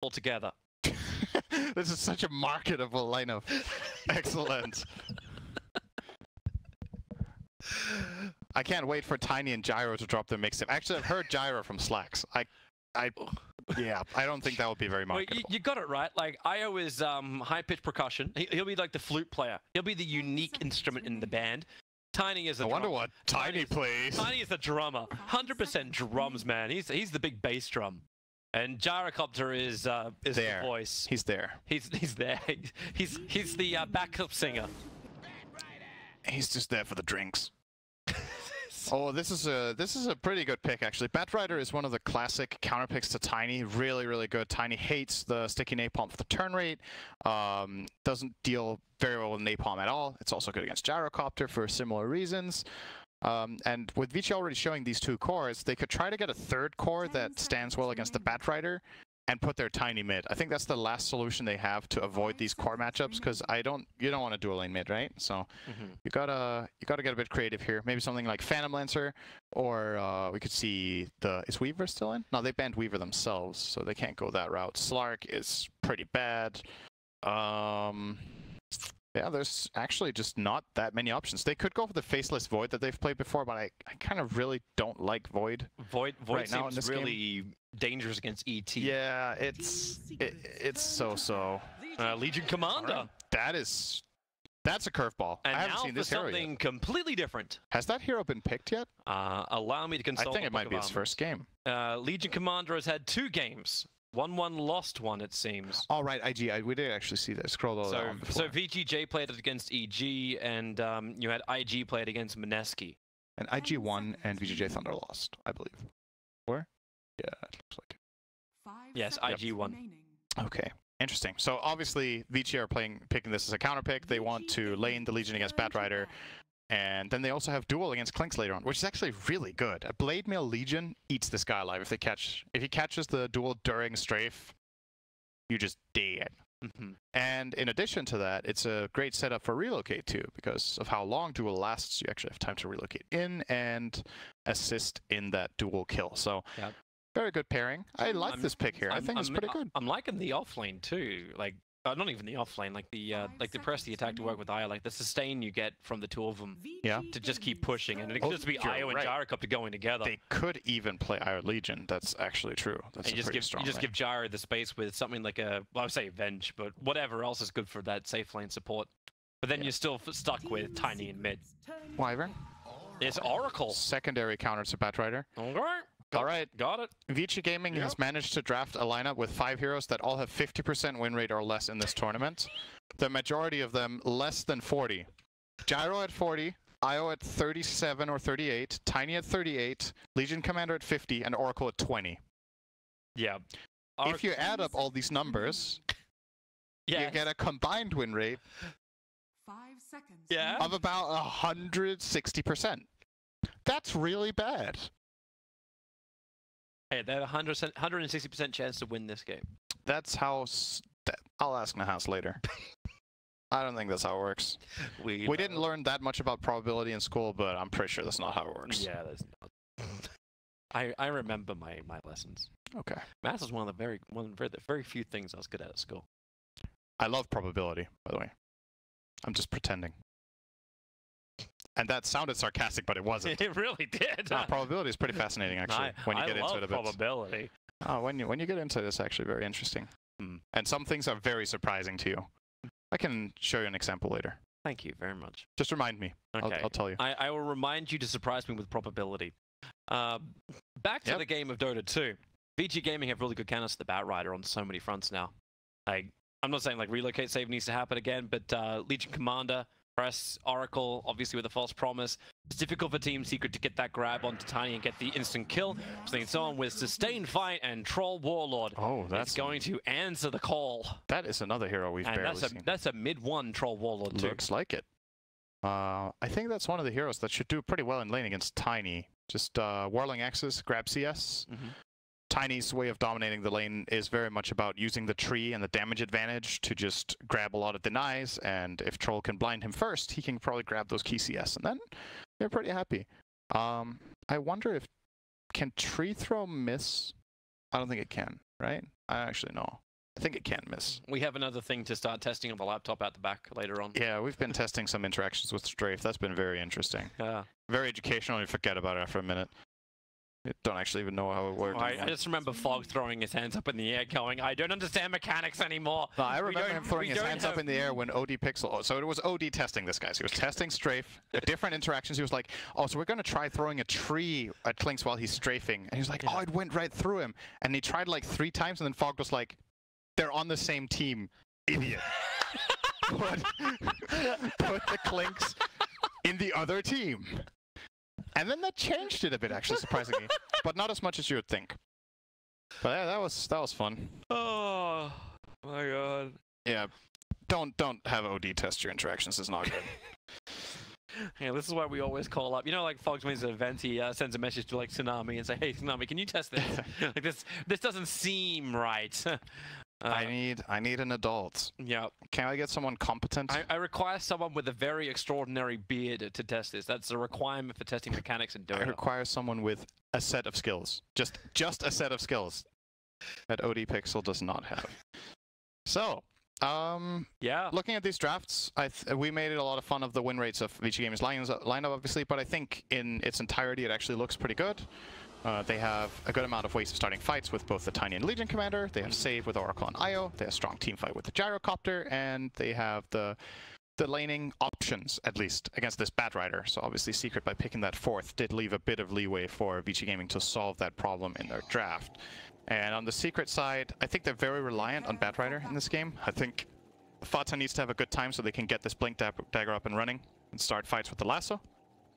altogether. This is such a marketable lineup. Excellent. I can't wait for Tiny and Gyro to drop their mixtape. Actually, I've heard Gyro from Slacks. Yeah, I don't think that would be very marketable. Well, you got it right. Like, Io is high-pitched percussion. He'll be like the flute player. He'll be the unique instrument in the band. Tiny is the drummer. I wonder what Tiny plays. Tiny is the drummer. 100% drums, man. He's the big bass drum. And Gyrocopter is the voice. He's there. He's there. He's the backup singer. He's just there for the drinks. Oh, this is a pretty good pick, actually. Batrider is one of the classic counter picks to Tiny. Really, really good. Tiny hates the sticky napalm for the turn rate. Doesn't deal very well with napalm at all. It's also good against Gyrocopter for similar reasons. And with Vici already showing these two cores, they could try to get a third core that stands well against the Batrider and put their Tiny mid. I think that's the last solution they have to avoid these core matchups, because you don't want to dual lane mid, right? So you gotta get a bit creative here. Maybe something like Phantom Lancer, or we could see is Weaver still in? No, they banned Weaver themselves, so they can't go that route. Slark is pretty bad. Yeah, there's actually just not that many options. They could go for the Faceless Void that they've played before, but I kind of really don't like Void. Void right now seems really dangerous against ET. Yeah, it's so. Legion Commander. Right. That's a curveball. And I haven't seen this hero yet. something completely different. Has that hero been picked yet? Allow me to consult. I think it might be his first game. Legion Commander has had 2 games. Won one, lost one, it seems. All right, IG. We did actually see that. Scroll all down before. So VGJ played it against EG, and you had IG play it against Mineski. And IG won, and VGJ Thunder lost, I believe. Where? Yeah, it looks like it. Yes, IG won. Okay, interesting. So obviously, Vici are picking this as a counter pick. They want to lane the Legion against Batrider. And then they also have duel against Clinks later on, which is actually really good. A Blade Mail Legion eats this guy alive. If he catches the duel during strafe, you just dead. And in addition to that, it's a great setup for relocate too, because of how long duel lasts. You actually have time to relocate in and assist in that duel kill. So very good pairing. I like this pick here. I think it's pretty good. I'm liking the offlane too. Like, not even the offlane, like the press the attack to work with Io, like the sustain you get from the two of them. Yeah. To just keep pushing, and it could just be Io and Gyrocopter going together. They could even play Io Legion. That's actually true. That's you just give Gyro the space with something like I would say Venge, but whatever else is good for that safe lane support. But then you're still stuck with Tiny in mid. Wyvern. It's Oracle. Secondary counter to Batrider. All right. Got it. Vici Gaming has managed to draft a lineup with 5 heroes that all have 50% win rate or less in this tournament. The majority of them less than 40. Gyro at 40, Io at 37 or 38, Tiny at 38, Legion Commander at 50, and Oracle at 20. Yeah. If you add up all these numbers, you get a combined win rate 5 seconds. of about 160%. That's really bad. Hey, they have a 160% chance to win this game. That's how... I'll ask Nahas later. I don't think that's how it works. We didn't learn that much about probability in school, but I'm pretty sure that's not how it works. Yeah, that's not. I remember my lessons. Okay. Maths is one of the very few things I was good at school. I love probability, by the way. I'm just pretending. And that sounded sarcastic, but it wasn't. It really did. No, probability is pretty fascinating, actually, when you get into it a bit. Probability. Oh, when you get into it, it's actually very interesting. And some things are very surprising to you. I can show you an example later. Thank you very much. Just remind me. Okay. I'll tell you. I will remind you to surprise me with probability. Back to the game of Dota 2. VG Gaming have really good counters to the Batrider on so many fronts now. I'm not saying like relocate save needs to happen again, but Legion Commander, Press, Oracle, obviously with a false promise. It's difficult for Team Secret to get that grab onto Tiny and get the instant kill. So it's on with Sustained Fight and Troll Warlord. Oh, that's going to answer the call. That is another hero we've barely seen. That's a mid-1 Troll Warlord too. Looks like it. I think that's one of the heroes that should do pretty well in lane against Tiny. Just Whirling Axis, grab CS. Tiny's way of dominating the lane is very much about using the tree and the damage advantage to just grab a lot of denies, and if Troll can blind him first, he can probably grab those key CS, and then they're pretty happy. I wonder if... Can Tree Throw miss? I don't think it can, right? I actually know. I think it can miss. We have another thing to start testing on the laptop at the back later on. Yeah, we've been testing some interactions with Strafe. That's been very interesting. Yeah. Very educational. You forget about it after a minute. You don't actually even know how it works. I just remember Fog throwing his hands up in the air going, I don't understand mechanics anymore. No, I remember him throwing his hands up in the air when OD Pixel... So it was OD testing this, guys. He was testing Strafe. Different interactions. He was like, oh, so we're going to try throwing a tree at Trinks while he's strafing. And he was like, oh, it went right through him. And he tried like 3 times, and then Fog was like, they're on the same team, idiot. put the Clinks in the other team. And then that changed it a bit, actually, surprisingly. But not as much as you would think. But yeah, that was fun. Oh my god. Yeah, don't have OD test your interactions. It's not good. Yeah, this is why we always call up. You know, like Fogs wins an event, he sends a message to like Tsunami and say, "Hey, Tsunami, can you test this? Like this doesn't seem right." I need an adult. Yeah. Can I get someone competent? I require someone with a very extraordinary beard to test this. That's a requirement for testing mechanics in Dota. I require someone with a set of skills. Just a set of skills that OD Pixel does not have. So, yeah. Looking at these drafts, we made it a lot of fun of the win rates of Vici Gaming's lineup, obviously, but I think in its entirety it actually looks pretty good. They have a good amount of ways of starting fights with both the Tiny and Legion Commander. They have Save with Oracle and Io. They have strong team fight with the Gyrocopter, and they have the laning options, at least, against this Batrider. So obviously Secret, by picking that 4th, did leave a bit of leeway for Vici Gaming to solve that problem in their draft. And on the Secret side, I think they're very reliant on Batrider in this game. I think FATA needs to have a good time so they can get this Blink Dagger up and running and start fights with the Lasso.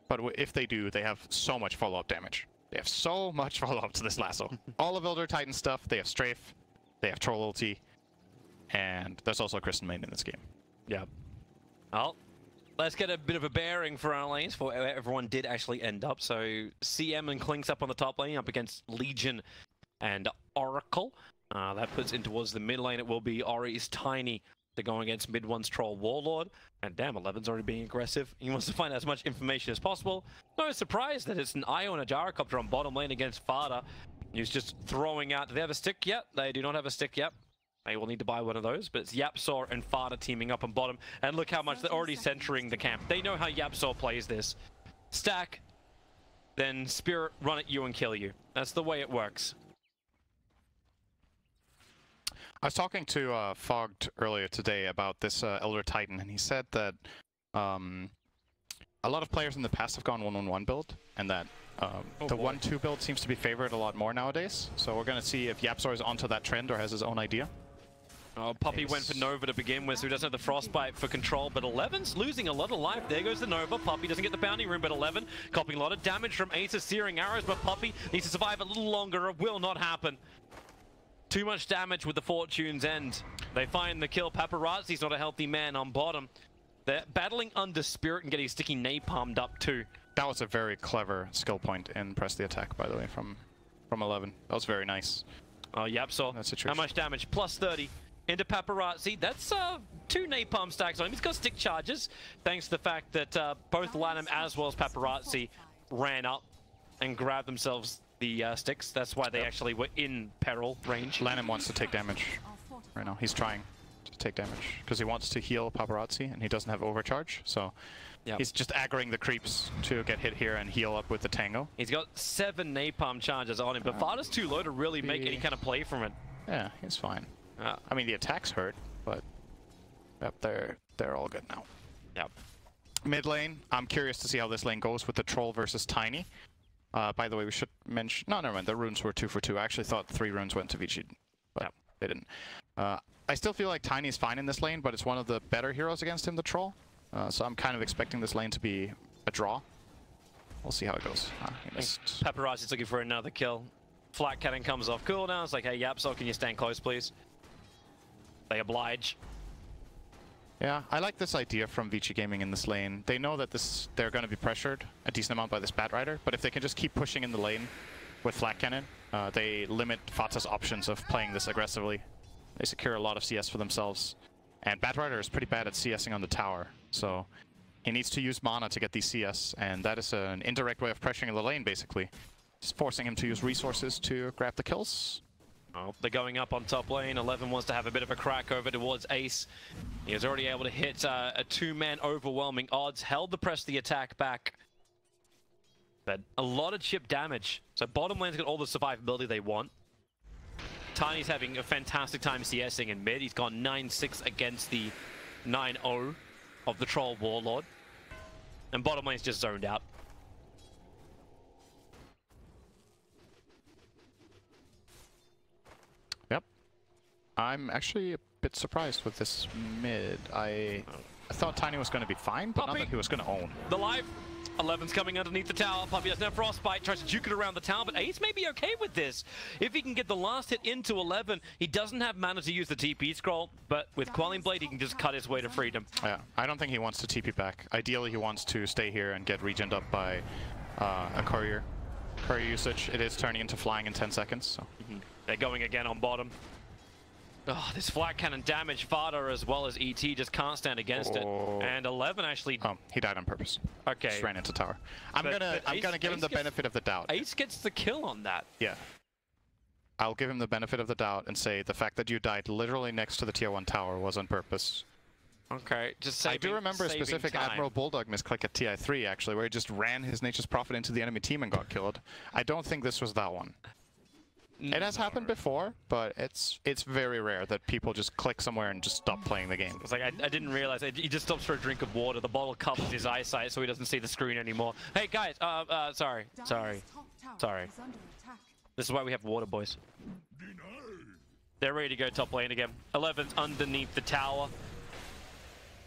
But if they do, they have so much follow-up damage. They have so much follow-up to this Lasso. All of Elder Titan stuff, they have Strafe, they have Troll ulti, and there's also a Kristen main in this game. Yeah. Well, let's get a bit of a bearing for our lanes for where everyone did actually end up. So CM and Clinks up on the top lane up against Legion and Oracle. That puts in towards the mid lane. It will be Ori's Tiny. They're going against mid one's Troll Warlord. And damn, 11's already being aggressive. He wants to find as much information as possible. No surprise that it's an Io and a Gyrocopter on bottom lane against FATA. He's just throwing out. Do they have a stick yet? They do not have a stick yet. They will need to buy one of those, but it's YapzOr and FATA teaming up on bottom. And look how much they're already centering the camp. They know how YapzOr plays this. Stack, then Spirit run at you and kill you. That's the way it works. I was talking to Fogged earlier today about this Elder Titan, and he said that a lot of players in the past have gone 1-1-1 build, and that the 1-2 build seems to be favored a lot more nowadays. So we're going to see if YapzOr is onto that trend or has his own idea. Puppey went for Nova to begin with, so he doesn't have the Frostbite for control, but 11's losing a lot of life. There goes the Nova. Puppey doesn't get the bounty room, but 11 copying a lot of damage from Ace's searing arrows, but Puppey needs to survive a little longer. It will not happen. Too much damage with the Fortune's End. They find the kill. Paparazzi's not a healthy man on bottom. They're battling under Spirit and getting sticky napalmed up too. That was a very clever skill point in Press the Attack, by the way, from 11. That was very nice. Oh, YapzOr. How much damage? Plus 30 into Paparazzi. That's 2 napalm stacks on him. He's got stick charges, thanks to the fact that both Lanham as well as Paparazzi ran up and grabbed themselves the sticks. That's why they actually were in peril range. Lanham wants to take damage right now. He's trying to take damage because he wants to heal Paparazzi and he doesn't have overcharge. So he's just aggroing the creeps to get hit here and heal up with the Tango. He's got 7 napalm charges on him, but FATA's too low to really make any kind of play from it. Yeah, he's fine. I mean, the attacks hurt, but yep, they're all good now. Yep. Mid lane, I'm curious to see how this lane goes with the Troll versus Tiny. By the way, we should mention... No, never mind. The runes were 2 for 2. I actually thought 3 runes went to Vici, but they didn't. I still feel like Tiny is fine in this lane, but it's one of the better heroes against him, the Troll. So I'm kind of expecting this lane to be a draw. We'll see how it goes. He missed. Paparazzi's looking for another kill. Flat Cannon comes off cooldown. It's like, hey, YapzOr, can you stand close, please? They oblige. Yeah, I like this idea from Vici Gaming in this lane. They know that they're going to be pressured a decent amount by this Batrider, but if they can just keep pushing in the lane with Flat Cannon, they limit FATA's options of playing this aggressively. They secure a lot of CS for themselves. And Batrider is pretty bad at CSing on the tower, so he needs to use mana to get these CS, and that is an indirect way of pressuring the lane, basically. Just forcing him to use resources to grab the kills. Oh, they're going up on top lane. 11 wants to have a bit of a crack over towards Ace. He was already able to hit a two-man overwhelming odds. Held the press the attack back. But a lot of chip damage. So bottom lane's got all the survivability they want. Tiny's having a fantastic time CSing in mid. He's gone 9-6 against the 9-0 of the Troll Warlord. And bottom lane's just zoned out. Yep. I'm actually a bit surprised with this mid. I thought Tiny was going to be fine, but not that he was going to own. The live. 11's coming underneath the tower. Puppey doesn't have Frostbite, tries to juke it around the tower, but Ace may be okay with this. If he can get the last hit into 11, he doesn't have mana to use the TP scroll, but with Quelling Blade, he can just cut his way to freedom. Yeah, I don't think he wants to TP back. Ideally, he wants to stay here and get regened up by a courier. Courier usage, it is turning into flying in 10 seconds. So. They're going again on bottom. Oh, this flat cannon damage FATA as well as ET just can't stand against it. And 11 actually... Oh, he died on purpose. Okay. Just ran into tower. I'm gonna give him the benefit of the doubt. Ace gets the kill on that. Yeah. I'll give him the benefit of the doubt and say the fact that you died literally next to the tier 1 tower was on purpose. Okay, just saving, I do remember a specific time. Admiral Bulldog misclick at TI3 actually, where he just ran his Nature's Prophet into the enemy team and got killed. I don't think this was that one. It has happened before, but it's very rare that people just click somewhere and just stop playing the game. It's like, I didn't realize. He just stops for a drink of water. The bottle covers his eyesight so he doesn't see the screen anymore. Hey guys, sorry. This is why we have water, boys. They're ready to go top lane again. 11's underneath the tower.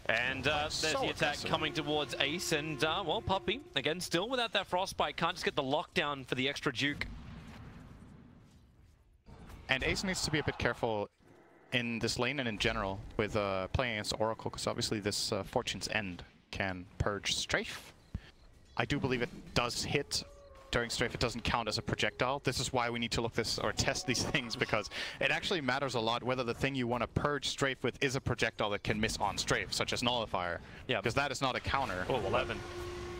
And there's the attack aggressive. Coming towards Ace, and well, Puppey, again, still without that Frostbite, can't just get the lockdown for the extra juke. And Ace needs to be a bit careful in this lane and in general with playing against Oracle, because obviously this Fortune's End can purge Strafe. I do believe it does hit during Strafe. It doesn't count as a projectile. This is why we need to look this or test these things, because it actually matters a lot whether the thing you want to purge Strafe with is a projectile that can miss on Strafe, such as Nullifier. Yeah, because that is not a counter. Oh, 11.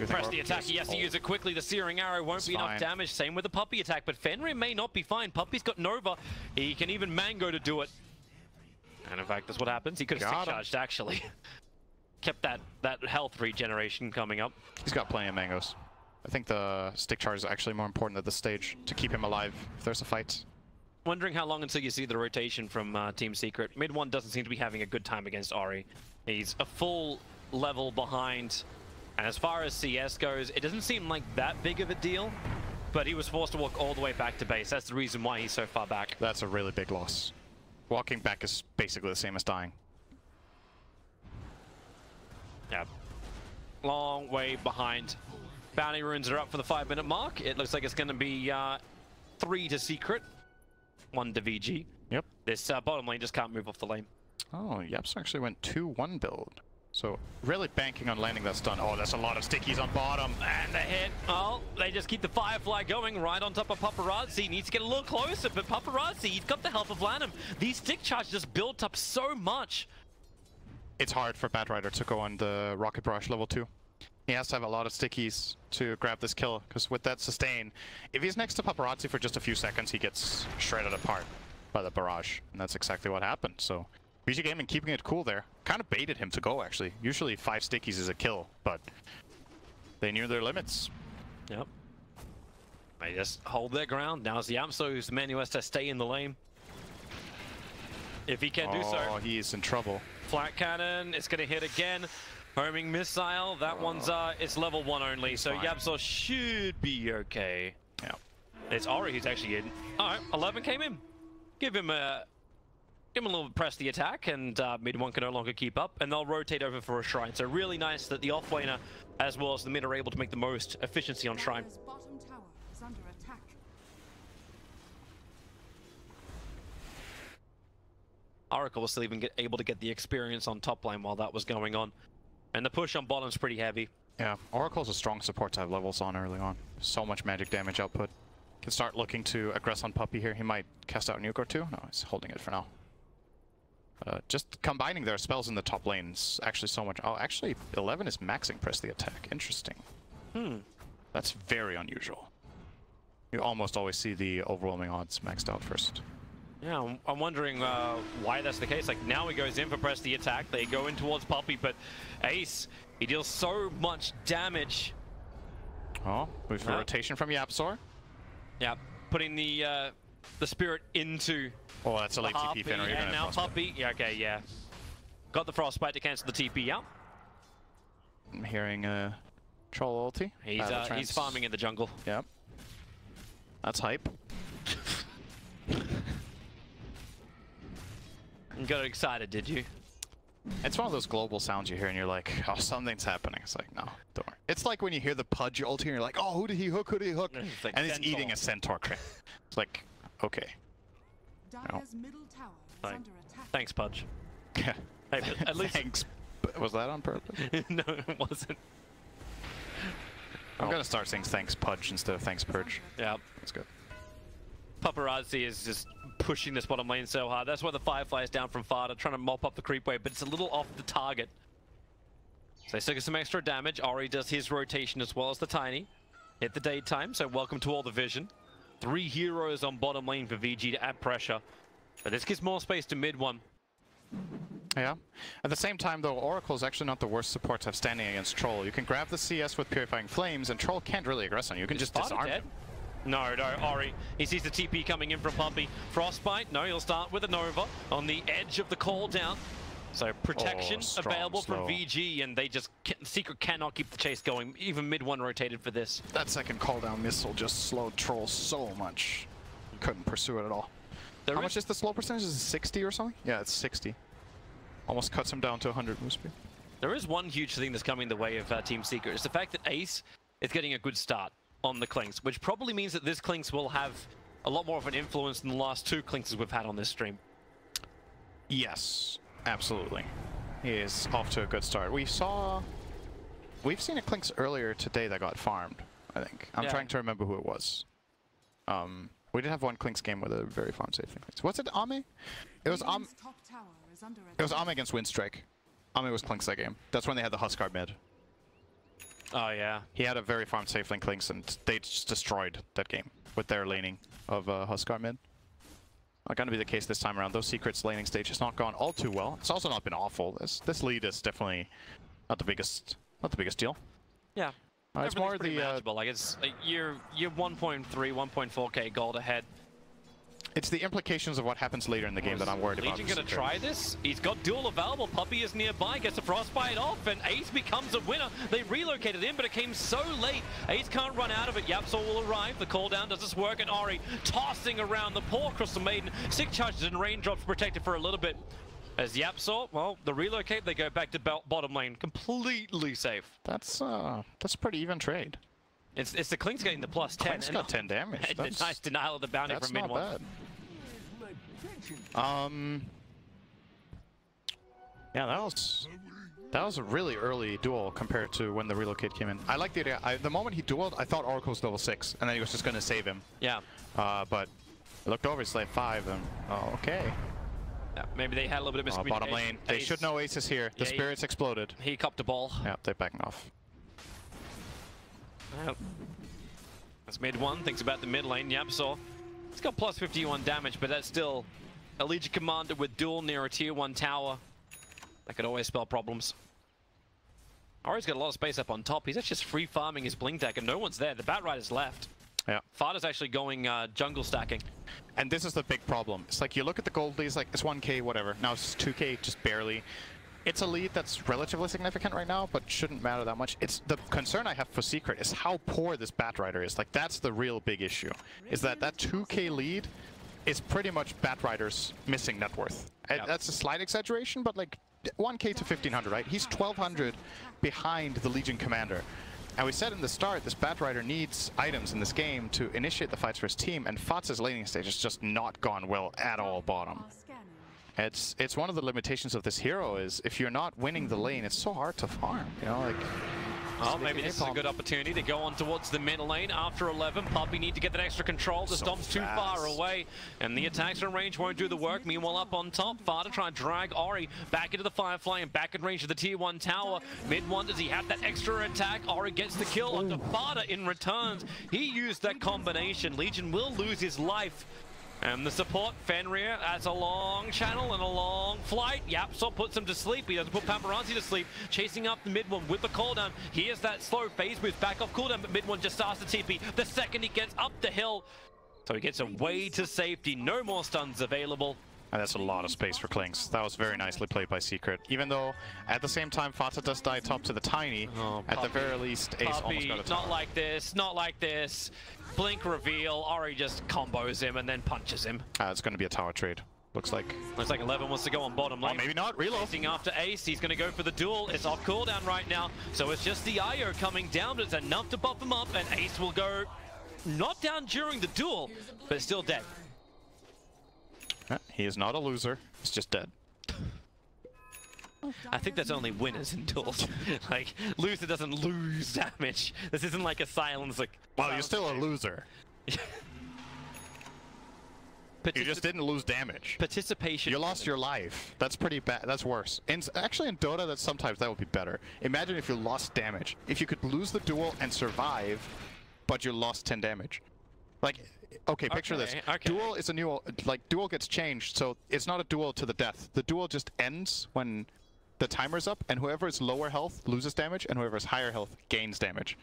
Press the attack, he has to use it quickly. The Searing Arrow won't be enough damage. Same with the Puppey attack, but Fenrir may not be fine. Puppey's got Nova. He can even Mango to do it. And in fact, that's what happens. He could have stick charged, actually. Kept that health regeneration coming up. He's got plenty of mangoes. I think the stick charge is actually more important at this stage to keep him alive if there's a fight. Wondering how long until you see the rotation from Team Secret. Mid 1 doesn't seem to be having a good time against Ori. He's a full level behind. And as far as CS goes, it doesn't seem like that big of a deal, but he was forced to walk all the way back to base. That's the reason why he's so far back. That's a really big loss. Walking back is basically the same as dying. Yeah. Long way behind. Bounty runes are up for the 5-minute mark. It looks like it's going to be 3 to Secret, 1 to VG. Yep. This bottom lane just can't move off the lane. Oh, YapzOr actually went 2-1 build. So really banking on landing that stun. Oh, that's a lot of stickies on bottom. And the hit. Oh, they just keep the Firefly going right on top of Paparazzi. Needs to get a little closer, but Paparazzi, he's got the help of Lanham. These stick charges just built up so much. It's hard for Batrider to go on the Rocket Barrage level 2. He has to have a lot of stickies to grab this kill, because with that sustain, if he's next to Paparazzi for just a few seconds, he gets shredded apart by the barrage. And that's exactly what happened. So Vici Gaming keeping it cool there. Kind of baited him to go, actually. Usually 5 stickies is a kill, but they knew their limits. Yep. They just hold their ground. Now it's YapzOr who's the man who has to stay in the lane. If he can do so. Oh, he's in trouble. Flat cannon, it's going to hit again. Homing missile, that one's, it's level 1 only, he's so YapzOr should be okay. Yeah. It's Ori who's actually in. Alright, 11 came in. Give him a little press the attack, and mid 1 can no longer keep up, and they'll rotate over for a Shrine. So really nice that the offlaner as well as the mid are able to make the most efficiency on Shrine. Bottom tower is under attack. Oracle was still even able to get the experience on top lane while that was going on. And the push on bottom's pretty heavy. Yeah, Oracle's a strong support to have levels on early on. So much magic damage output. Can start looking to aggress on Puppey here. He might cast out Nuke or 2. No, he's holding it for now. Just combining their spells in the top lane is actually so much. Oh, actually, 11 is maxing press the attack. Interesting. That's very unusual. You almost always see the overwhelming odds maxed out first. Yeah, I'm wondering why that's the case. Like, now he goes in for press the attack. They go in towards Puppey, but Ace, he deals so much damage. Oh, move for rotation from YapzOr. Yeah, putting the spirit into. Oh, that's a late TP pin. Or And now Puppey. Yeah, okay, yeah. Got the Frostbite to cancel the TP out. I'm hearing troll ulti. He's farming in the jungle. Yep. That's hype. You got excited, did you? It's one of those global sounds you hear and you're like, oh, something's happening. It's like, no, don't worry. It's like when you hear the Pudge ulti and you're like, oh, who did he hook? Who did he hook? Like and he's eating a centaur crit. It's like, okay. Dire's middle tower is Like, under attack. thanks, Pudge. Yeah. Hey, but at least. Thanks. Was that on purpose? No, it wasn't. I'm gonna start saying thanks Pudge instead of thanks Purge. Yeah. That's good. Paparazzi is just pushing this bottom lane so hard. That's why the Firefly is down from FATA, trying to mop up the creep wave, but it's a little off the target. So they still get some extra damage. Ori does his rotation as well as the Tiny. Hit the daytime, so welcome to all the vision. 3 heroes on bottom lane for VG to add pressure. But this gives more space to mid one. Yeah. At the same time, though, Oracle is actually not the worst support to have standing against Troll. You can grab the CS with Purifying Flames, and Troll can't really aggress on you. You can just disarm him. No, Ori. He sees the TP coming in from Puppey. Frostbite, no, he'll start with a Nova on the edge of the call down. So protection available from VG, and they just Secret cannot keep the chase going. Even mid one rotated for this. That second call down missile just slowed Troll so much. Couldn't pursue it at all. How much is the slow percentage? Is it 60 or something? Yeah, it's 60. Almost cuts him down to 100 move speed. There is one huge thing that's coming the way of Team Secret. It's the fact that Ace is getting a good start on the Clinks, which probably means that this Clinks will have a lot more of an influence than the last 2 Clinkses we've had on this stream. Yes, absolutely. He is off to a good start. We've seen a Clinks earlier today that got farmed, I think. I'm trying to remember who it was. We did have one Clinks game with a very farm safe Clinks. Was it Ame? It was Ame. It was Ame against Windstrike. Ame was Clinks that game. That's when they had the Hoelgaard mid. Oh yeah. He had a very farm safe lane Clinks, and they just destroyed that game with their laning of Hoelgaard mid. Not going to be the case this time around. Those Secrets laning stage has not gone all too well. It's also not been awful. This lead is definitely not the biggest deal. Yeah. It's more the manageable. Like it's you're 1.3, 1.4k gold ahead. It's the implications of what happens later in the game that I'm worried about. Legion gonna try this? He's got duel available. Puppey is nearby, gets a frostbite off, and Ace becomes a winner. They relocated in, but it came so late. Ace can't run out of it. YapzOr will arrive. The call down does this work, and Ori tossing around the poor Crystal Maiden. 6 charges and raindrops protected for a little bit. As YapzOr, well, the relocate, they go back to bottom lane, completely safe. That's a pretty even trade. It's the Clinks getting the +10. Clinks got 10 damage. That's, nice denial of the bounty from mid one. That's not bad. Yeah, that was a really early duel compared to when the relocate came in. I like the idea. The moment he dueled, I thought Oracle was level 6, and then he was just going to save him. Yeah. But I looked over, it's like 5, and okay. Yeah, maybe they had a little bit of miscommunication. Bottom lane. They should know Ace is here. The spirits exploded. He copped a ball. Yeah, they're backing off. Well, that's mid one. Thinks about the mid lane. YapzOr. He's got +51 damage, but that's still a Legion commander with duel near a tier 1 tower. That could always spell problems. Ori's got a lot of space up on top. He's actually just free farming his blink deck, and no one's there. The Batrider's left. Yeah. FATA's actually going jungle stacking. And this is the big problem. It's like you look at the gold leads, like it's 1k, whatever. Now it's 2k, just barely. It's a lead that's relatively significant right now, but shouldn't matter that much. It's the concern I have for Secret is how poor this Batrider is. Like that's the real big issue. Is that 2k lead is pretty much Batrider's missing net worth. Yep. That's a slight exaggeration, but like 1k to 1500, right? He's 1200 behind the Legion commander. And we said in the start, this Batrider needs items in this game to initiate the fights for his team, and FATA's laning stage has just not gone well at all bottom. It's one of the limitations of this hero is if you're not winning the lane, it's so hard to farm, you know, like... Oh, maybe this is a good opportunity to go on towards the middle lane after 11. Puppey need to get that extra control. The Stomp's too far away, and the attacks in range won't do the work. Meanwhile, up on top, FATA trying to drag Ori back into the Firefly and back in range of the tier 1 tower. Mid one, does he have that extra attack? Ori gets the kill onto FATA in returns. He used that combination. Legion will lose his life. And the support, Fenrir, that's a long channel and a long flight. YapzOr puts him to sleep. He doesn't put Paparazzi to sleep. Chasing up the mid one with the cooldown. Here's that slow phase boost back off cooldown, but mid one just starts the TP. The second he gets up the hill, so he gets away to safety. No more stuns available. And that's a lot of space for Clinks. That was very nicely played by Secret. Even though, at the same time, FATA does die top to the Tiny. At the very least, Ace almost got a tower. Not like this, not like this. Blink reveal, Ori just combos him and then punches him. It's going to be a tower trade. Looks like 11 wants to go on bottom lane. Oh, maybe not. Reload. Chasing after Ace, he's going to go for the duel. It's off cooldown right now, so it's just the IO coming down, but it's enough to buff him up, and Ace will go not down during the duel, but still dead. He is not a loser. He's just dead. I think that's only winners in duels. Like, loser doesn't lose damage. This isn't like a silence. Like, well, you're still a loser. You just didn't lose damage. Participation. You lost your life. That's pretty bad. That's worse. Actually, in Dota, sometimes that would be better. Imagine if you lost damage. If you could lose the duel and survive, but you lost 10 damage. Like, okay, picture this. Duel is a new, like, duel gets changed, so it's not a duel to the death. The duel just ends when the timer's up, and whoever is lower health loses damage, and whoever is higher health gains damage.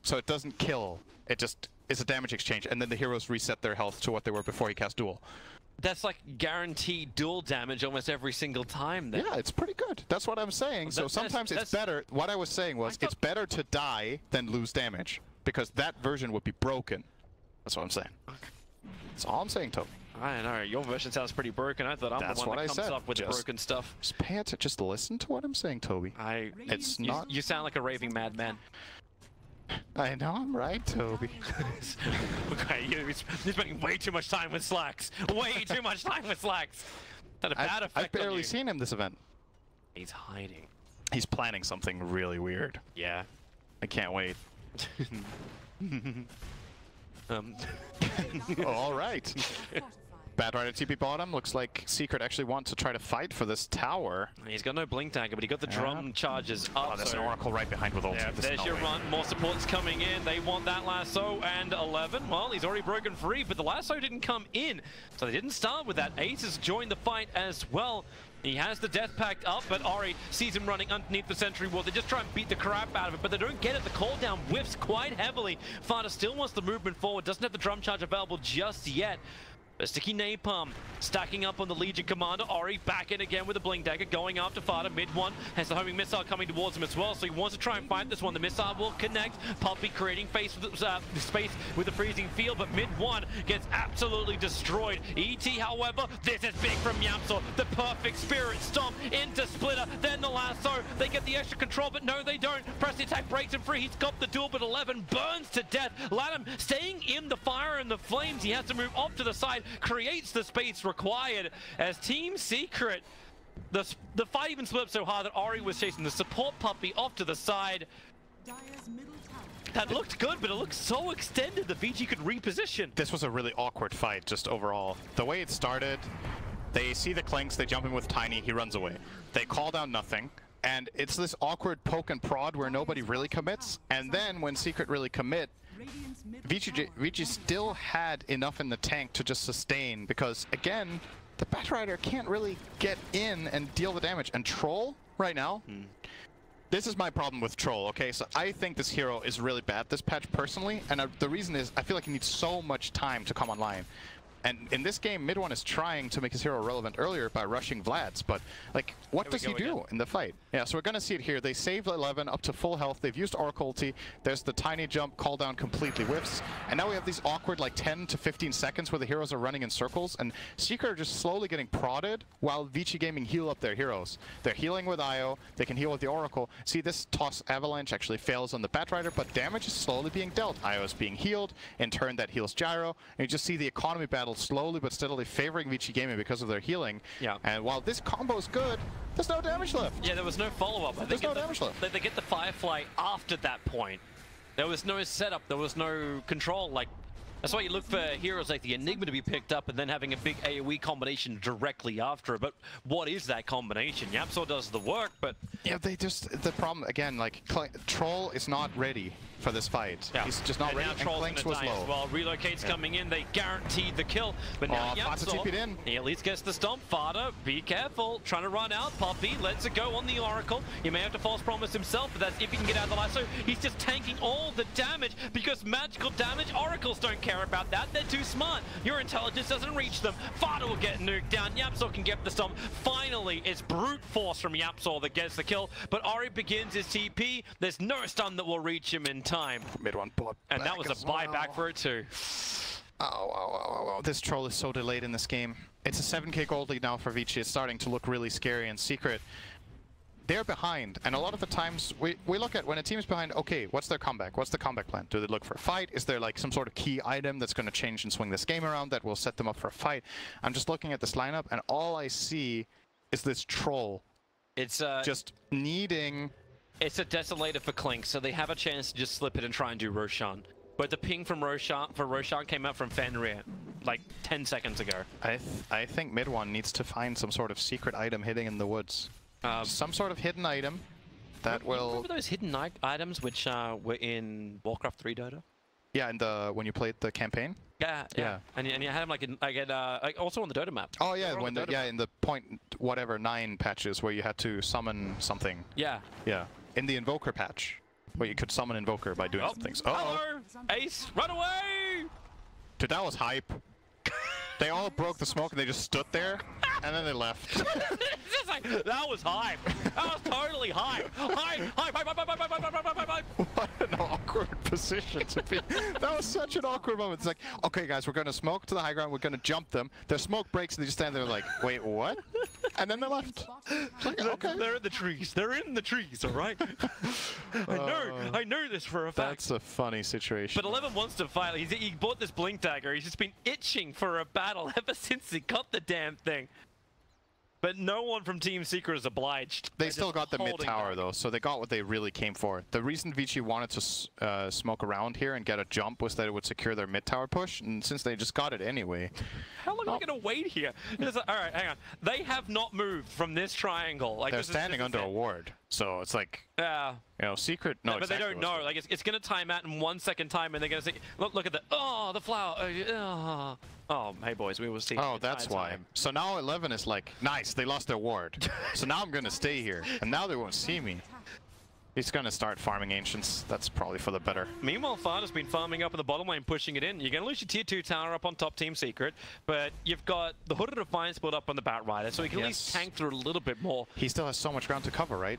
So it doesn't kill. It just is a damage exchange, and then the heroes reset their health to what they were before he cast duel. That's like guaranteed duel damage almost every single time then. Yeah, it's pretty good. That's what I'm saying. So sometimes it's better. What I was saying was it's better to die than lose damage, because that version would be broken. That's what I'm saying. That's all I'm saying, Toby. I know, your version sounds pretty broken. I thought I'm the one that comes up with the broken stuff. Just pay attention. Just listen to what I'm saying, Toby. It's not. You sound like a raving madman. I know I'm right, Toby. Okay, you're spending way too much time with Slacks. Way too much time with Slacks. That a bad effect I've barely seen him this event. He's hiding. He's planning something really weird. Yeah. I can't wait. All right. Batrider TP bottom. Looks like Secret actually wants to try to fight for this tower. He's got no blink dagger, but he got the drum charges up. Oh, there's an Oracle right behind with ult. Yeah, there's your run. More supports coming in. They want that lasso, and 11. Well, he's already broken free, but the lasso didn't come in, so they didn't start with that. Ace has joined the fight as well. He has the Death Pact up, but Ori sees him running underneath the Sentry Wall. They just try and beat the crap out of it, but they don't get it. The call down whiffs quite heavily. FATA still wants the movement forward, doesn't have the drum charge available just yet. A sticky napalm stacking up on the Legion commander. Ori back in again with a blink dagger, going after FATA. Mid one has the homing missile coming towards him as well, so he wants to try and fight this one. The missile will connect. Puppey creating space with the freezing field, but mid one gets absolutely destroyed. ET, however, this is big from YapzOr. The perfect spirit stomp into Splitter, then the lasso. They get the extra control, but no, they don't. Press the attack, breaks him free. He's got the duel, but 11 burns to death. Latham staying in the fire and the flames. He has to move off to the side. Creates the space required as Team Secret. The fight even split up so hard that Ori was chasing the support Puppey off to the side. That looked good, but it looked so extended that Vici could reposition. This was a really awkward fight, just overall. The way it started, they see the Clinks, they jump in with Tiny, he runs away. They call down nothing, and it's this awkward poke and prod where nobody really commits, and then when Secret really commit, Vici still had enough in the tank to just sustain, because again, the Batrider can't really get in and deal the damage. And Troll, right now, this is my problem with Troll, okay? So I think this hero is really bad this patch personally, and the reason is I feel like he needs so much time to come online. And in this game, Mid One is trying to make his hero relevant earlier by rushing Vlad's, but like, what does he do in the fight? Yeah, so we're gonna see it here. They saved 11 up to full health. They've used Oracle ulti. There's the tiny jump, call down completely whiffs. And now we have these awkward like 10 to 15 seconds where the heroes are running in circles, and Secret are just slowly getting prodded while Vici Gaming heal up their heroes. They're healing with IO, they can heal with the Oracle. See, this toss avalanche actually fails on the Batrider, but damage is slowly being dealt. IO is being healed, in turn that heals Gyro, and you just see the economy battle slowly but steadily favoring Vici Gaming because of their healing. Yeah. And while this combo is good, there's no damage left. Yeah, there was no follow-up. There's no damage left. They get the Firefly after that point. There was no setup. There was no control. Like, that's why you look for heroes like the Enigma to be picked up and then having a big AoE combination directly after it. But what is that combination? YapzOr does the work, but... Yeah, they just... The problem, again, like, Troll is not ready for this fight. Yeah. He's just not and ready, now and Troll's Clinks gonna was die low. as well. Relocate's coming in, they guaranteed the kill. But now FATA TP'd YapzOr, in. he at least gets the stomp. FATA, be careful, trying to run out. Puppey lets it go on the Oracle. He may have to false promise himself, but that's if he can get out of the lasso. He's just tanking all the damage because magical damage, Oracles don't care about that. They're too smart. Your intelligence doesn't reach them. FATA will get nuked down. YapzOr can get the stomp. Finally, it's brute force from YapzOr that gets the kill, but Ori begins his TP. There's no stun that will reach him in time. Mid one bought And that was a buyback for it too. Oh. This troll is so delayed in this game. It's a 7k gold lead now for Vici. It's starting to look really scary and secret. They're behind, and a lot of the times we look at when a team's behind, okay, what's their comeback? What's the comeback plan? Do they look for a fight? Is there like some sort of key item that's going to change and swing this game around that will set them up for a fight? I'm just looking at this lineup, and all I see is this troll. It's just needing... It's a desolator for Clink, so they have a chance to just slip it and try and do Roshan. But the ping from Roshan came out from Fenrir like 10 seconds ago. I think mid one needs to find some sort of secret item hidden in the woods. Some sort of hidden item that will... Remember those hidden items which were in Warcraft 3 Dota? Yeah, in the when you played the campaign. Yeah. And you had them like also on the Dota map. Oh yeah, when in the .9 patches where you had to summon something. Yeah. Yeah, in the Invoker patch, where you could summon Invoker by doing some things. Hello, Ace, run away! Dude, that was hype. They all broke the smoke and they just stood there, and then they left. Just like, that was hype. That was totally hype. Hype. What an awkward position to be. That was such an awkward moment. It's like, okay guys, we're going to smoke to the high ground, we're going to jump them. Their smoke breaks and they just stand there like, wait, what? And then they left. Like, okay. They're in the trees. They're in the trees, all right? I know this for a fact. That's a funny situation. But 11 wants to fight. He bought this blink dagger. He's just been itching for a battle ever since he got the damn thing. But no one from Team Secret is obliged. They still got the mid tower though, so they got what they really came for. The reason Vici wanted to smoke around here and get a jump was that it would secure their mid tower push, and since they just got it anyway. How long are we going to wait here? All right, hang on. They have not moved from this triangle. Like, they're standing under a ward, so it's like, you know, Secret. No, but exactly they don't know. Like, it's going to time out in 1 second time, and they're going to say, look at the the flower. Oh, hey boys, we will see. Oh, that's why. Time. So now 11 is like, nice, they lost their ward. So now I'm going to stay here, and now they won't see me. He's going to start farming Ancients. That's probably for the better. Meanwhile, FATA's been farming up in the bottom lane, pushing it in. You're going to lose your tier 2 tower up on top Team Secret, but you've got the Hood of Defiance built up on the Batrider, so he can at least tank through a little bit more. He still has so much ground to cover, right?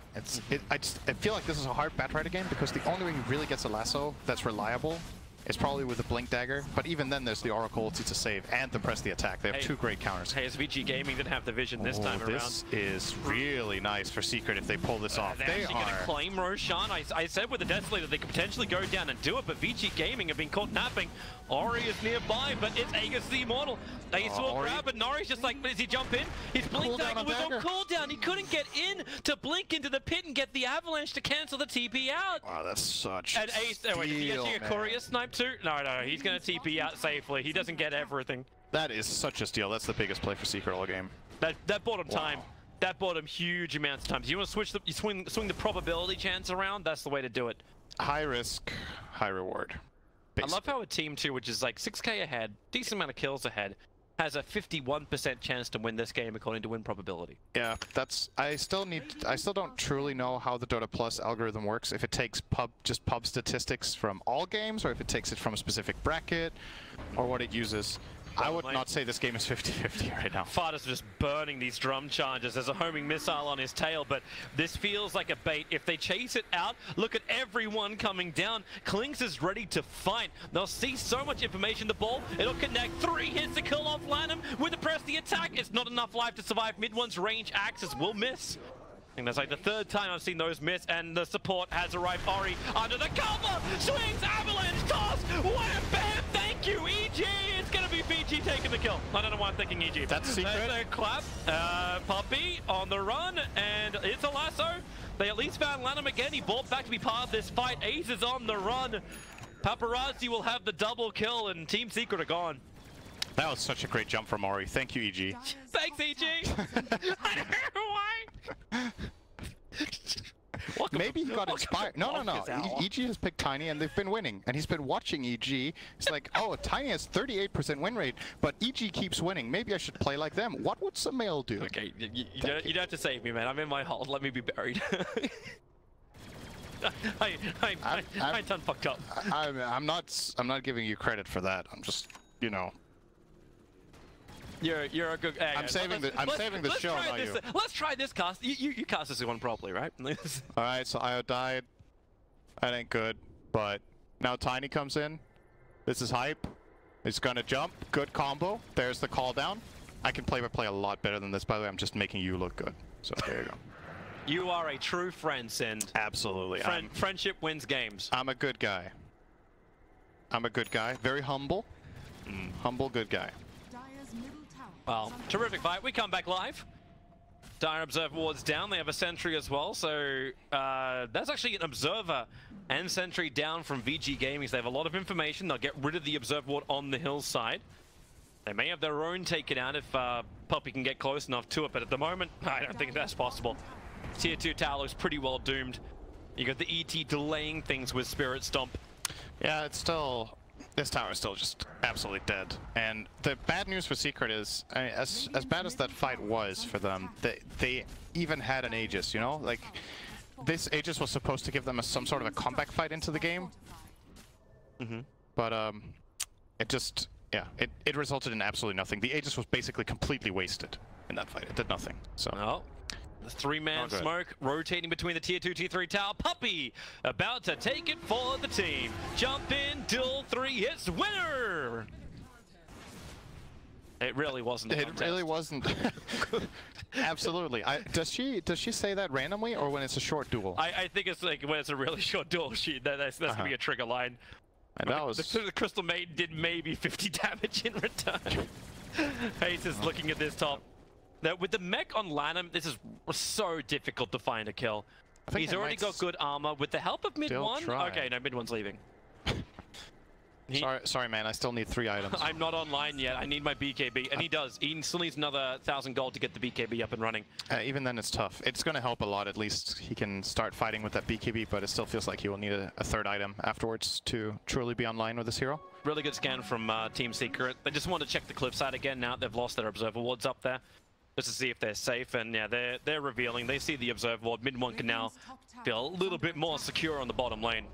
I feel like this is a hard Batrider game because the only way he really gets a lasso that's reliable is probably with the Blink Dagger, but even then there's the Oracle to save and to press the attack. They have two great counters. Hey, Vici Gaming didn't have the vision this time around. This is really nice for Secret if they pull this off. They're actually going to claim Roshan. I said with the Desolator they could potentially go down and do it, but Vici Gaming have been caught napping. Ori is nearby, but it's Aegis the Immortal. Ace will grab it, and Ori's just like, does he jump in? His Blink Dagger was on cooldown. He couldn't get in to blink into the pit and get the Avalanche to cancel the TP out. Wow, that's such And Ace, wait, is he actually a courier snipe too? No, he's going to TP out safely. He doesn't get everything. That is such a steal. That's the biggest play for Secret all game. That bought him time. That bought him huge amounts of time. So you want to swing the probability chance around? That's the way to do it. High risk, high reward. Basically. I love how a team 2, which is like 6k ahead, decent amount of kills ahead, has a 51% chance to win this game according to win probability. Yeah, that's. I still don't truly know how the Dota Plus algorithm works. If it takes just pub statistics from all games, or if it takes it from a specific bracket, or what it uses. I would not say this game is 50-50 right now. FATA's just burning these drum charges. There's a homing missile on his tail, but this feels like a bait. If they chase it out, look at everyone coming down. Clinks is ready to fight. They'll see so much information. The ball, it'll connect. 3 hits to kill off Lanham. With the press, the attack, it's not enough life to survive. Mid one's range axes will miss. I think that's like the 3rd time I've seen those miss, and the support has arrived. Ori under the cover, swings, avalanche, toss, wham, bam, thank you, EG! It's gonna be Vici taking the kill. I don't know why I'm thinking EG. That's Secret. There's a clap, Puppey on the run, and it's a lasso. They at least found Lanham again. He bought back to be part of this fight. Ace is on the run. Paparazzi will have the double kill, and Team Secret are gone. That was such a great jump from Ori. Thank you, EG. Thanks, EG. I don't know why. What maybe he got inspired. No. EG has picked Tiny and they've been winning. And he's been watching EG. It's like, oh, Tiny has 38% win rate, but EG keeps winning. Maybe I should play like them. What would Samael do? Okay, you don't have to save me, man. I'm in my hole. Let me be buried. I done fucked up. I'm not giving you credit for that. I'm just, you know. You're a good. I'm saving the show, not you. Let's try this cast. You cast this one properly, right? All right, so Io died. That ain't good. But now Tiny comes in. This is hype. He's gonna jump. Good combo. There's the call down. I can play a lot better than this. By the way, I'm just making you look good. So there you go. You are a true friend, Sind. Absolutely. Friendship wins games. I'm a good guy. I'm a good guy. Very humble. Humble, good guy. Well, terrific fight. We come back live. Dire Observer Ward's down. They have a sentry as well. So that's actually an Observer and sentry down from VG Gaming. So they have a lot of information. They'll get rid of the Observer Ward on the hillside. They may have their own taken out if Puppey can get close enough to it. But at the moment, I don't think that's possible. Tier 2 tower looks pretty well doomed. You got the ET delaying things with Spirit Stomp. Yeah, it's still... This tower is still just absolutely dead. And the bad news for Secret is, I mean, as bad as that fight was for them, they even had an Aegis, you know? Like, this Aegis was supposed to give them some sort of a comeback fight into the game. But it just, yeah, it resulted in absolutely nothing. The Aegis was basically completely wasted in that fight. It did nothing, so... Oh. The three-man smoke rotating between the tier 2, tier 3 tower. Puppey about to take it for the team. Jump in, duel 3 hits, winner! It really wasn't a contest. It really wasn't. Absolutely. Does she say that randomly or when it's a short duel? I think it's like when it's a really short duel. That's gonna be a trigger line. And that was... The Crystal Maiden did maybe 50 damage in return. Ace is looking at this top. Now, with the mech on Lanham, this is so difficult to find a kill. He's already got good armor. With the help of mid 1? Okay, no, mid 1's leaving. Sorry, man. I still need 3 items. I'm not online yet. I need my BKB. And he does. He still needs another 1,000 gold to get the BKB up and running. Even then, it's tough. It's going to help a lot. At least he can start fighting with that BKB, but it still feels like he will need a 3rd item afterwards to truly be online with this hero. Really good scan from Team Secret. They just want to check the cliffside again now they've lost their Observer Wards up there. Just to see if they're safe, and yeah, they're revealing. They see the Observer Ward. Mid 1 can now feel a little bit more secure on the bottom lane.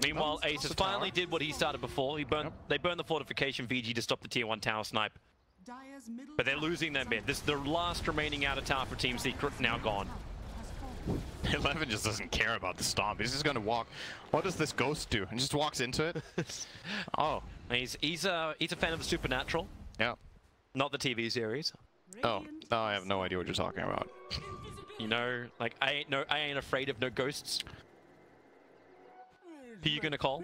Meanwhile, Ace has finally did what he started before. They burned the fortification VG to stop the tier 1 tower snipe. But they're losing their mid. This is the last remaining outer tower for Team Secret, now gone. 11 just doesn't care about the stomp. He's just going to walk. What does this ghost do? He just walks into it. Oh, he's a fan of the Supernatural. Yeah. Not the TV series. Oh, I have no idea what you're talking about. You know, like I ain't afraid of no ghosts. Who you gonna call?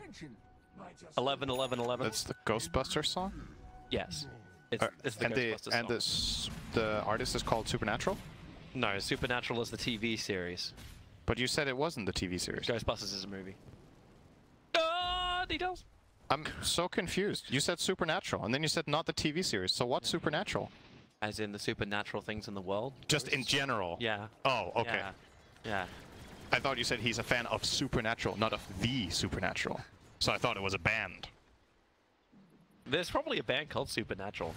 11, 11, 11. That's the Ghostbusters song? Yes. It's the Ghostbusters song. And the artist is called Supernatural? No, Supernatural is the TV series. But you said it wasn't the TV series. Ghostbusters is a movie. Details? I'm so confused. You said Supernatural, and then you said not the TV series. So what's Supernatural? As in the supernatural things in the world? Just in general? Yeah. Oh, okay. Yeah. I thought you said he's a fan of Supernatural, not of the Supernatural. So I thought it was a band. There's probably a band called Supernatural.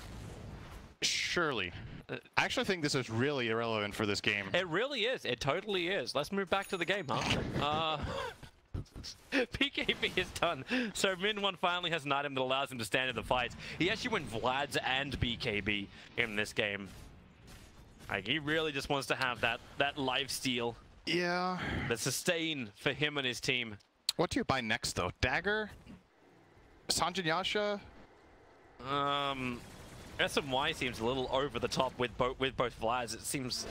Surely. I actually think this is really irrelevant for this game. It really is. It totally is. Let's move back to the game, huh? BKB is done. So Min 1 finally has an item that allows him to stand in the fights. He actually went Vlad's and BKB in this game. Like, he really just wants to have that lifesteal. Yeah. The sustain for him and his team. What do you buy next, though? Dagger? Sanjin Yasha? SMY seems a little over the top with both Vlads. It seems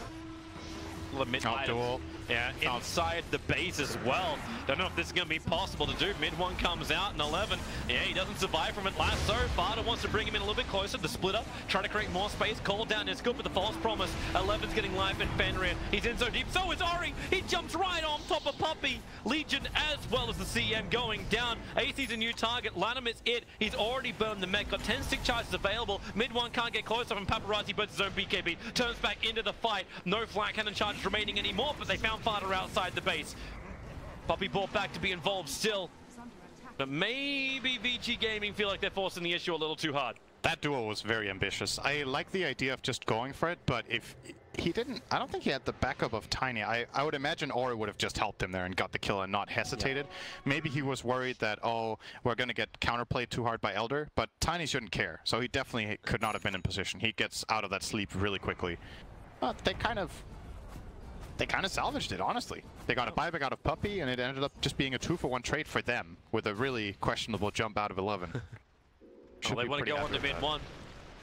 a little mid-item. Yeah, inside the base as well. Don't know if this is going to be possible to do. Mid 1 comes out in 11. Yeah, he doesn't survive from it last so far. Wants to bring him in a little bit closer. The split up, try to create more space. Call down is good with the false promise. 11's getting life in Fenrir. He's in so deep. So is Ori. He jumps right on top of Puppey. Legion as well as the CM going down. AC's a new target. Lanham is it. He's already burned the mech. Got 10 stick charges available. Mid 1 can't get close up, and Paparazzi burns his own BKB. Turns back into the fight. No flat cannon charges remaining anymore, but they found FATA outside the base. Puppey brought back to be involved still. But maybe Vici Gaming feel like they're forcing the issue a little too hard. That duel was very ambitious. I like the idea of just going for it, but if he didn't, I don't think he had the backup of Tiny. I would imagine Ori would have just helped him there and got the kill and not hesitated. Yeah. Maybe he was worried that, oh, we're going to get counterplayed too hard by Elder, but Tiny shouldn't care. So he definitely could not have been in position. He gets out of that sleep really quickly. They kind of salvaged it, honestly. They got a buyback out of Puppey, and it ended up just being a 2-for-1 trade for them with a really questionable jump out of 11. They want to go on to mid 1.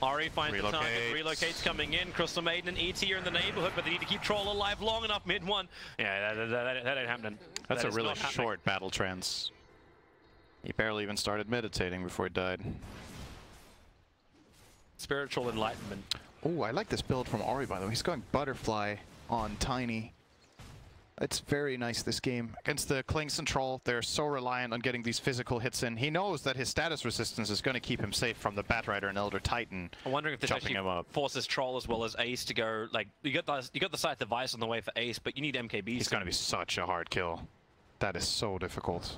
Ori finds the target, relocates coming in. Crystal Maiden and ET are in the neighborhood, but they need to keep Troll alive long enough mid 1. Yeah, that ain't happening. That's a really short battle trance. He barely even started meditating before he died. Spiritual enlightenment. Oh, I like this build from Ori, by the way. He's going Butterfly on Tiny. It's very nice this game. Against the Klings and Troll, they're so reliant on getting these physical hits in. He knows that his status resistance is going to keep him safe from the Batrider and Elder Titan. I'm wondering if this actually forces Troll as well as Ace to go, like, you got the Scythe Device on the way for Ace, but you need MKBs. He's going to be such a hard kill. That is so difficult.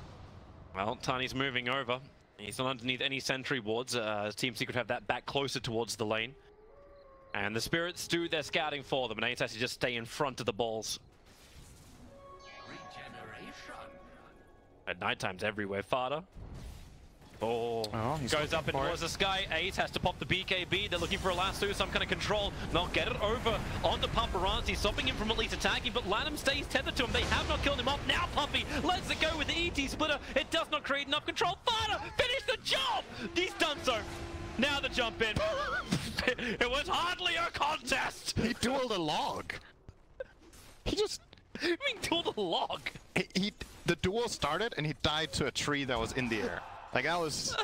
Well, Tiny's moving over. He's not underneath any sentry wards. Team Secret have that back closer towards the lane. And the Spirits do their scouting for them, and Ace has to just stay in front of the balls. At night times everywhere, FATA. Oh, goes up and towards the sky. Ace has to pop the BKB. They're looking for a lasso, some kind of control. They'll get it over onto Paparazzi, stopping him from at least attacking, but Lanham stays tethered to him. They have not killed him off. Now Puppey lets it go with the ET splitter. It does not create enough control. FATA finish the job! He's done so. Now the jump in. It was hardly a contest. He dueled a log. He just... I mean, dueled a log. The duel started and he died to a tree that was in the air. Like, that was...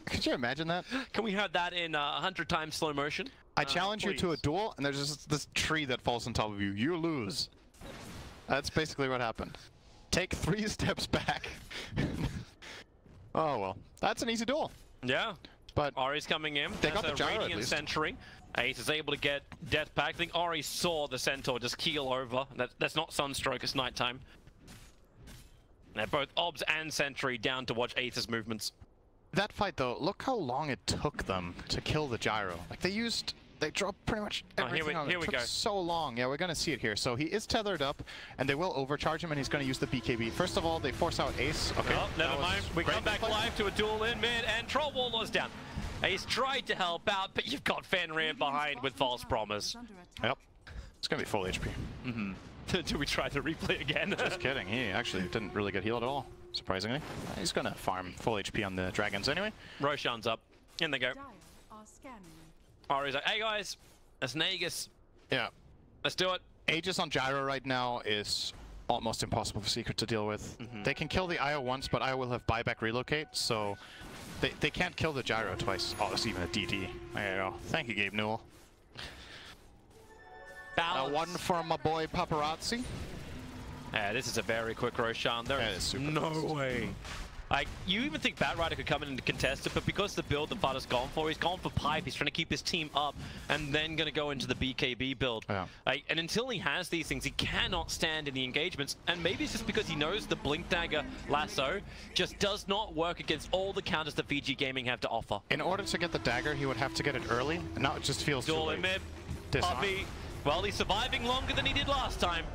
Could you imagine that? Can we have that in 100 times slow motion? I challenge you to a duel and there's just this tree that falls on top of you. You lose. That's basically what happened. Take 3 steps back. Oh, well. That's an easy duel. Yeah. But Ori's coming in. They got the gyro Radiant Sentry. Ace is able to get Death Pack. I think Ori saw the Centaur just keel over. That's not Sunstroke, it's nighttime. They're both Obs and Sentry down to watch Ace's movements. That fight, though, look how long it took them to kill the gyro. Like, they dropped pretty much everything on it. It took so long. Yeah, we're going to see it here. So he is tethered up, and they will overcharge him, and he's going to use the BKB. First of all, they force out Ace. Okay. Oh, never mind. We come back live to a duel in mid, and Troll Warlord's down. Ace tried to help out, but you've got Fenrir behind with False Promise. Yep. It's going to be full HP. Mm-hmm. Do we try to replay again? Just kidding. He actually didn't really get healed at all, surprisingly. He's going to farm full HP on the dragons anyway. Roshan's up. In they go. Ari's like, hey guys, that's Nagus. Yeah. Let's do it. Aegis on Gyro right now is almost impossible for Secret to deal with. Mm-hmm. They can kill the IO once, but IO will have buyback relocate, so they can't kill the Gyro twice. Oh, that's even a DD. There you go. Thank you, Gabe Newell. One for my boy Paparazzi. Yeah, this is a very quick Roshan. There is no way. Like, you even think Batrider could come in and contest it, but because the build that FATA's gone for, he's gone for Pipe, he's trying to keep his team up, and then going to go into the BKB build. Yeah. Like, and until he has these things, he cannot stand in the engagements, and maybe it's just because he knows the Blink Dagger lasso just does not work against all the counters that Vici Gaming have to offer. In order to get the dagger, he would have to get it early, and now it just feels too late. Mid. Puppey. Well, he's surviving longer than he did last time.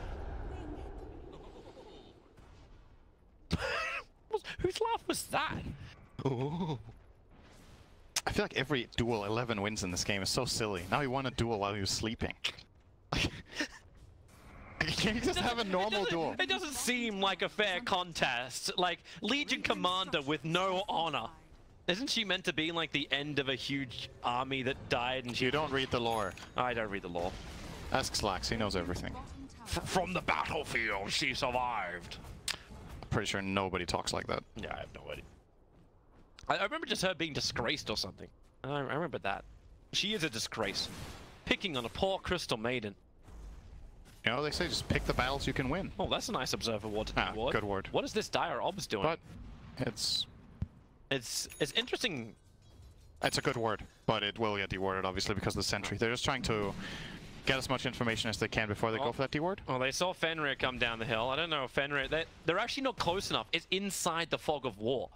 Whose laugh was that? Ooh. I feel like every duel 11 wins in this game is so silly. Now he won a duel while he was sleeping. Can you just have a normal duel? It doesn't seem like a fair contest. Like, Legion Commander with no honor. Isn't she meant to be like the end of a huge army that died and she... You don't read the lore. I don't read the lore. Ask Slacks, he knows everything. From the battlefield, she survived. Pretty sure nobody talks like that. Yeah, I have no idea. I remember just her being disgraced or something. I remember that. She is a disgrace. Picking on a poor Crystal Maiden. You know, they say just pick the battles you can win. Oh, that's a nice Observer Ward to do. Good word. What is this Dire Obs doing? But it's interesting. It's a good word, but it will get dewarded, obviously, because of the sentry. They're just trying to get as much information as they can before they go for that D-ward. Well, they saw Fenrir come down the hill. I don't know if Fenrir... They're actually not close enough. It's inside the fog of war.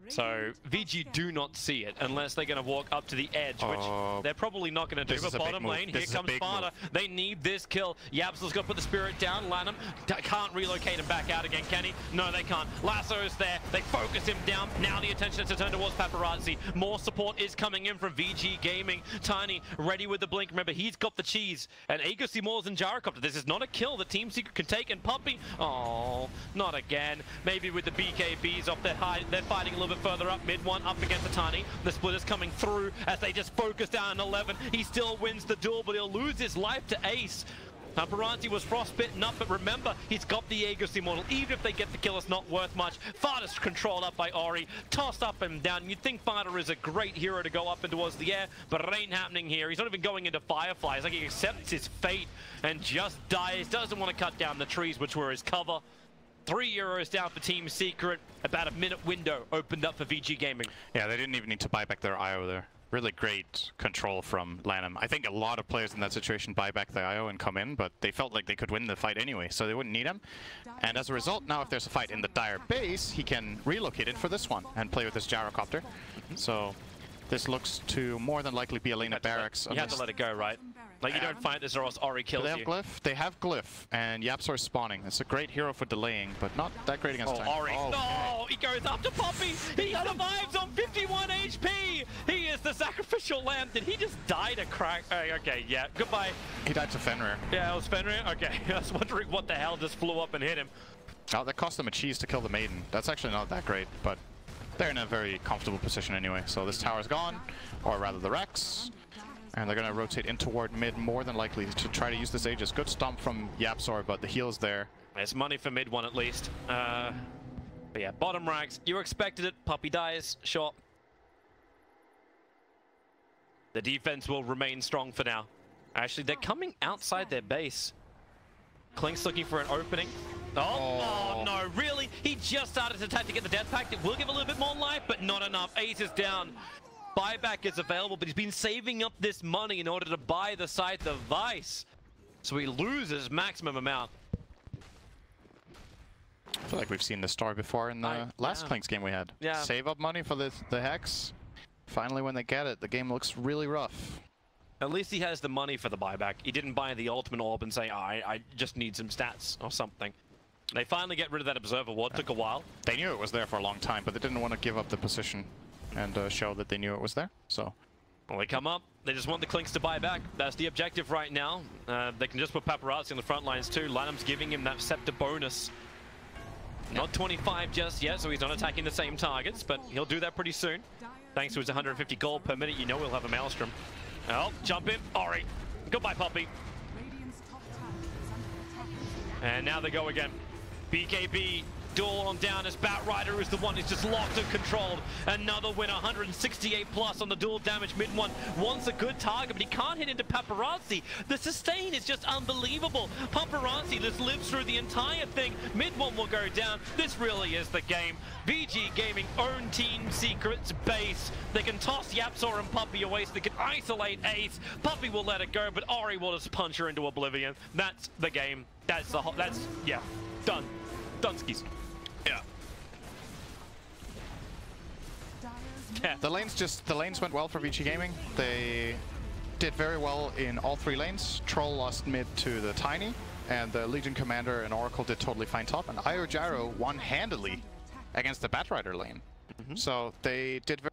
So, Vici do not see it unless they're going to walk up to the edge, which they're probably not going to do. But bottom lane, here comes FATA. They need this kill. YapzOr's got to put the spirit down. Lanham can't relocate him back out again, can he? No, they can't. Lasso's there. They focus him down. Now the attention is to turn towards Paparazzi. More support is coming in from VG Gaming. Tiny, ready with the blink. Remember, he's got the cheese. And Ego Simors and Jaradat. This is not a kill that Team Secret can take. And Puppey, oh, not again. Maybe with the BKBs off their hide, they're fighting a little bit further up, mid one up against the Tiny. The splitter's coming through as they just focus down on 11. He still wins the duel, but he'll lose his life to Ace. Paparazzi was frostbitten up, but remember, he's got the Aegis Immortal. Even if they get the kill, it's not worth much. FATA's controlled up by Ori, tossed up and down. You'd think FATA is a great hero to go up and towards the air, but it ain't happening here. He's not even going into Firefly. It's like he accepts his fate and just dies. Doesn't want to cut down the trees, which were his cover. 3 euros down for Team Secret. About a minute window opened up for VG Gaming. Yeah, they didn't even need to buy back their IO there. Really great control from Lanham. I think a lot of players in that situation buy back the IO and come in, but they felt like they could win the fight anyway, so they wouldn't need him. And as a result, now if there's a fight in the Dire base, he can relocate it for this one and play with this gyrocopter. So this looks to more than likely be a lane at barracks. You have to let it go, right? Like, you don't fight this or else Ori kills you. They have Glyph, and YapzOr spawning. It's a great hero for delaying, but not that great against time. Ori. Oh, no! He goes up to Puppey! He survives on 51 HP! He is the sacrificial lamb. Did he just die to crack? Okay, yeah. Goodbye. He died to Fenrir. Yeah, it was Fenrir? Okay. I was wondering what the hell just flew up and hit him. Oh, that cost them a cheese to kill the maiden. That's actually not that great, but they're in a very comfortable position anyway. So this tower's gone, or rather the Rex. And they're going to rotate in toward mid, more than likely, to try to use this Aegis. Good stomp from YapzOr, but the heal's there. There's money for mid one at least. But yeah, bottom racks. You expected it. Puppey dies. Sure. The defense will remain strong for now. Actually, they're coming outside their base. Klink's looking for an opening. Oh no, really? He just started his attack to get the death pact. It will give a little bit more life, but not enough. Ace is down. Buyback is available, but he's been saving up this money in order to buy the Scythe of Vice. So he loses maximum amount. I feel like we've seen this story before in the last Klink's game we had. Yeah. Save up money for the Hex. Finally, when they get it, the game looks really rough. At least he has the money for the buyback. He didn't buy the ultimate orb and say, oh, I just need some stats or something. They finally get rid of that Observer Ward. Took a while. They knew it was there for a long time, but they didn't want to give up the position and show that they knew it was there. So, well, they come up. They just want the Klinks to buy back. That's the objective right now. They can just put Paparazzi on the front lines too. Lanham's giving him that Scepter bonus. Not 25 just yet, so he's not attacking the same targets, but he'll do that pretty soon. Thanks to his 150 gold per minute, you know he'll have a Maelstrom. Oh, jump in. Ori. Goodbye, Puppey. And now they go again. BKB. Duel on down as Batrider is the one who's just locked and controlled. Another winner, 168 plus on the dual damage. Mid one wants a good target, but he can't hit into Paparazzi. The sustain is just unbelievable. Paparazzi just lives through the entire thing. Mid one will go down. This really is the game. VG Gaming own Team Secret's base. They can toss YapzOr and Puppey away so they can isolate Ace. Puppey will let it go, but Ori will just punch her into oblivion. That's the game. That's the whole, yeah, done. Dunskies. Yeah. The lanes went well for Vici Gaming. They did very well in all 3 lanes. Troll lost mid to the Tiny, and the Legion Commander and Oracle did totally fine top, and Io Gyro won handily against the Batrider lane. So they did very